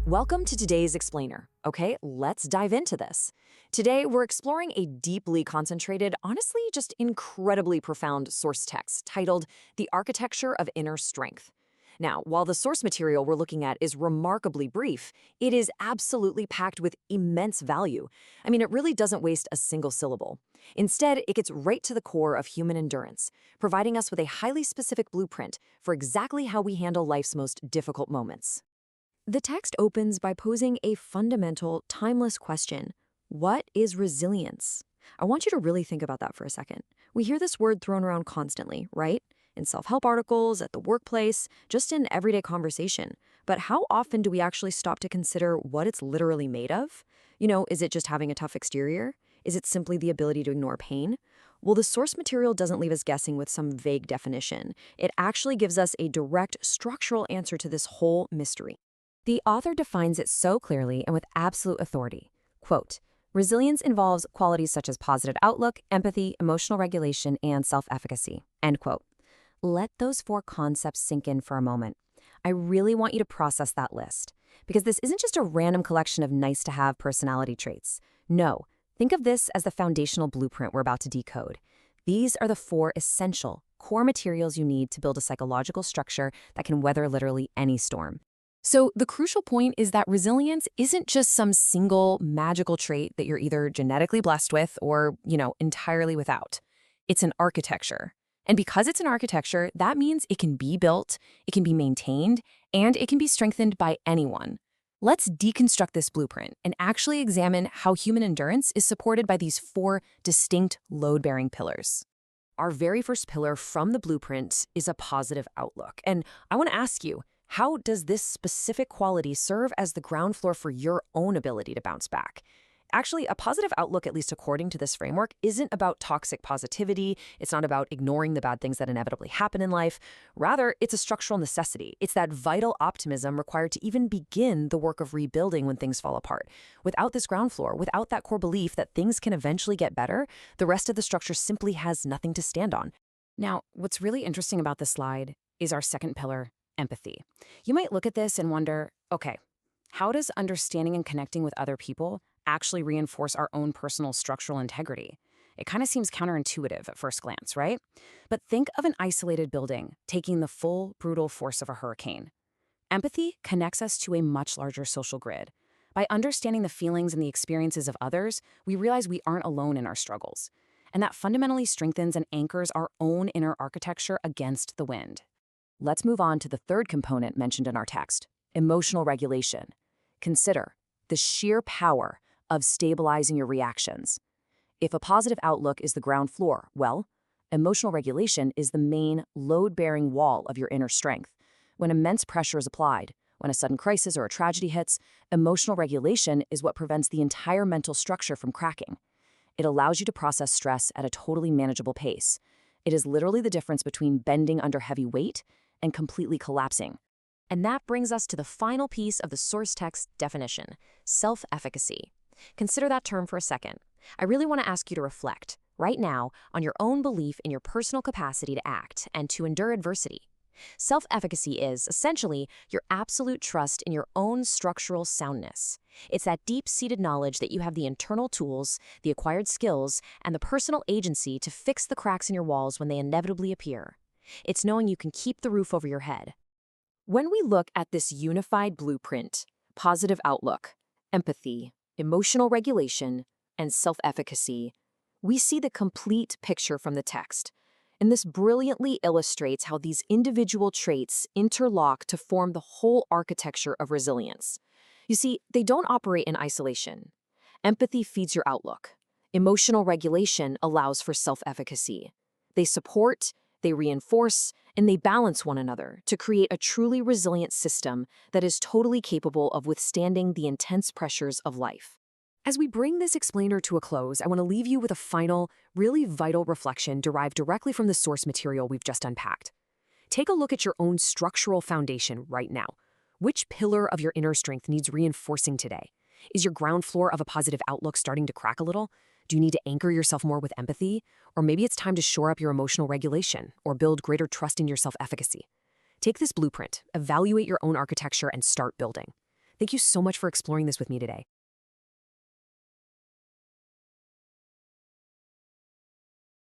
Welcome to today's explainer. Okay, let's dive into this. Today, we're exploring a deeply concentrated, honestly, just incredibly profound source text titled The Architecture of Inner Strength. Now, while the source material we're looking at is remarkably brief, it is absolutely packed with immense value. I mean, it really doesn't waste a single syllable. Instead, it gets right to the core of human endurance, providing us with a highly specific blueprint for exactly how we handle life's most difficult moments. The text opens by posing a fundamental, timeless question. What is resilience? I want you to really think about that for a second. We hear this word thrown around constantly, right? In self-help articles, at the workplace, just in everyday conversation. But how often do we actually stop to consider what it's literally made of? Is it just having a tough exterior? Is it simply the ability to ignore pain? Well, the source material doesn't leave us guessing with some vague definition. It actually gives us a direct, structural answer to this whole mystery. The author defines it so clearly and with absolute authority. Quote, resilience involves qualities such as positive outlook, empathy, emotional regulation, and self-efficacy. End quote. Let those four concepts sink in for a moment. I really want you to process that list, because this isn't just a random collection of nice-to-have personality traits. No, think of this as the foundational blueprint we're about to decode. These are the four essential, core materials you need to build a psychological structure that can weather literally any storm. So the crucial point is that resilience isn't just some single magical trait that you're either genetically blessed with or, entirely without. It's an architecture. And because it's an architecture, that means it can be built, it can be maintained, and it can be strengthened by anyone. Let's deconstruct this blueprint and actually examine how human endurance is supported by these four distinct load-bearing pillars. Our very first pillar from the blueprint is a positive outlook. And I want to ask you, how does this specific quality serve as the ground floor for your own ability to bounce back? Actually, a positive outlook, at least according to this framework, isn't about toxic positivity. It's not about ignoring the bad things that inevitably happen in life. Rather, it's a structural necessity. It's that vital optimism required to even begin the work of rebuilding when things fall apart. Without this ground floor, without that core belief that things can eventually get better, the rest of the structure simply has nothing to stand on. Now, what's really interesting about this slide is our second pillar, empathy. You might look at this and wonder, okay, how does understanding and connecting with other people actually reinforce our own personal structural integrity? It kind of seems counterintuitive at first glance, right? But think of an isolated building taking the full, brutal force of a hurricane. Empathy connects us to a much larger social grid. By understanding the feelings and the experiences of others, we realize we aren't alone in our struggles. And that fundamentally strengthens and anchors our own inner architecture against the wind. Let's move on to the third component mentioned in our text, emotional regulation. Consider the sheer power of stabilizing your reactions. If a positive outlook is the ground floor, well, emotional regulation is the main load-bearing wall of your inner strength. When immense pressure is applied, when a sudden crisis or a tragedy hits, emotional regulation is what prevents the entire mental structure from cracking. It allows you to process stress at a totally manageable pace. It is literally the difference between bending under heavy weight and completely collapsing. And that brings us to the final piece of the source text definition, self-efficacy. Consider that term for a second. I really want to ask you to reflect, right now, on your own belief in your personal capacity to act and to endure adversity. Self-efficacy is, essentially, your absolute trust in your own structural soundness. It's that deep-seated knowledge that you have the internal tools, the acquired skills, and the personal agency to fix the cracks in your walls when they inevitably appear. It's knowing you can keep the roof over your head. When we look at this unified blueprint, positive outlook, empathy, emotional regulation, and self-efficacy, we see the complete picture from the text. And this brilliantly illustrates how these individual traits interlock to form the whole architecture of resilience. You see, they don't operate in isolation. Empathy feeds your outlook. Emotional regulation allows for self-efficacy. They support, they reinforce, and they balance one another to create a truly resilient system that is totally capable of withstanding the intense pressures of life. As we bring this explainer to a close, I want to leave you with a final, really vital reflection derived directly from the source material we've just unpacked. Take a look at your own structural foundation right now. Which pillar of your inner strength needs reinforcing today? Is your ground floor of a positive outlook starting to crack a little? Do you need to anchor yourself more with empathy? Or maybe it's time to shore up your emotional regulation or build greater trust in your self-efficacy. Take this blueprint, evaluate your own architecture, and start building. Thank you so much for exploring this with me today.